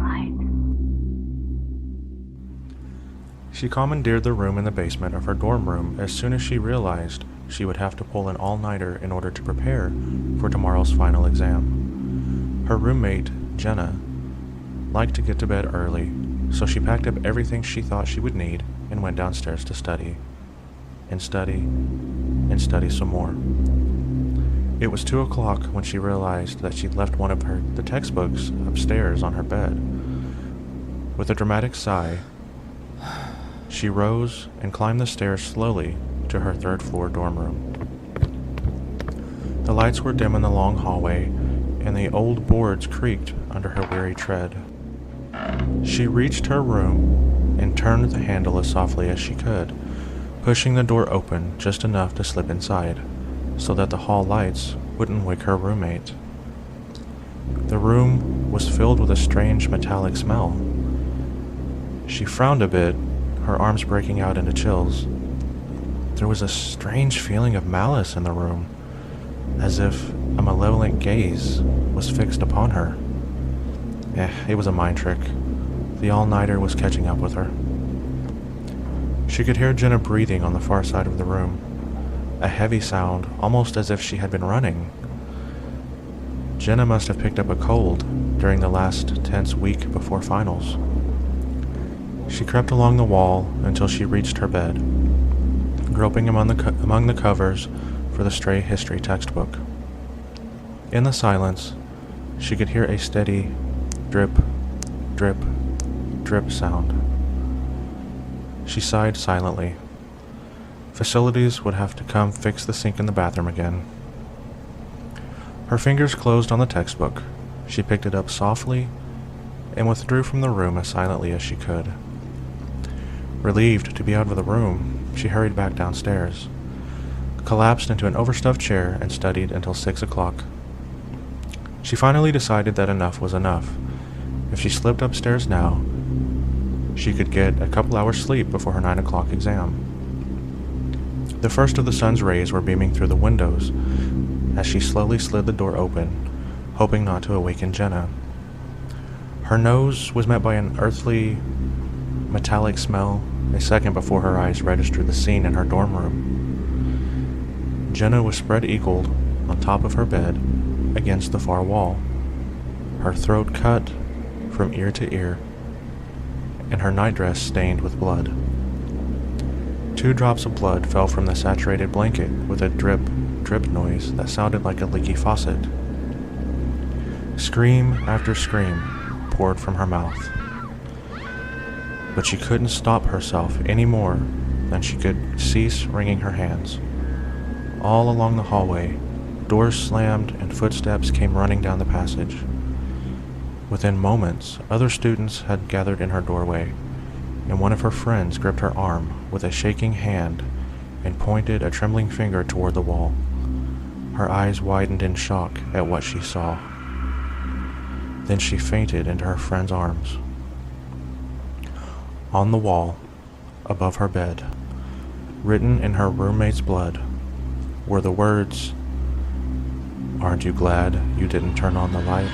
light. She commandeered the room in the basement of her dorm room as soon as she realized she would have to pull an all-nighter in order to prepare for tomorrow's final exam. Her roommate, Jenna, liked to get to bed early, so she packed up everything she thought she would need and went downstairs to study. And study, and study some more. It was 2 o'clock when she realized that she'd left one of the textbooks upstairs on her bed. With a dramatic sigh, she rose and climbed the stairs slowly to her third-floor dorm room. The lights were dim in the long hallway, and the old boards creaked under her weary tread. She reached her room and turned the handle as softly as she could, pushing the door open just enough to slip inside, so that the hall lights wouldn't wake her roommate. The room was filled with a strange metallic smell. She frowned a bit, her arms breaking out into chills. There was a strange feeling of malice in the room, as if a malevolent gaze was fixed upon her. It was a mind trick. The all-nighter was catching up with her. She could hear Jenna breathing on the far side of the room, a heavy sound, almost as if she had been running. Jenna must have picked up a cold during the last tense week before finals. She crept along the wall until she reached her bed, groping among the covers for the stray history textbook. In the silence, she could hear a steady drip, drip, drip sound. She sighed silently. Facilities would have to come fix the sink in the bathroom again. Her fingers closed on the textbook. She picked it up softly and withdrew from the room as silently as she could. Relieved to be out of the room, she hurried back downstairs, collapsed into an overstuffed chair, and studied until 6 o'clock. She finally decided that enough was enough. If she slipped upstairs now, she could get a couple hours sleep before her 9 o'clock exam. The first of the sun's rays were beaming through the windows as she slowly slid the door open, hoping not to awaken Jenna. Her nose was met by an earthly, metallic smell a second before her eyes registered the scene in her dorm room. Jenna was spread eagled on top of her bed against the far wall, her throat cut from ear to ear, and her nightdress stained with blood. 2 drops of blood fell from the saturated blanket with a drip, drip noise that sounded like a leaky faucet. Scream after scream poured from her mouth, but she couldn't stop herself any more than she could cease wringing her hands. All along the hallway, doors slammed and footsteps came running down the passage. Within moments, other students had gathered in her doorway, and one of her friends gripped her arm with a shaking hand and pointed a trembling finger toward the wall. Her eyes widened in shock at what she saw. Then she fainted into her friend's arms. On the wall, above her bed, written in her roommate's blood, were the words, "Aren't you glad you didn't turn on the light?"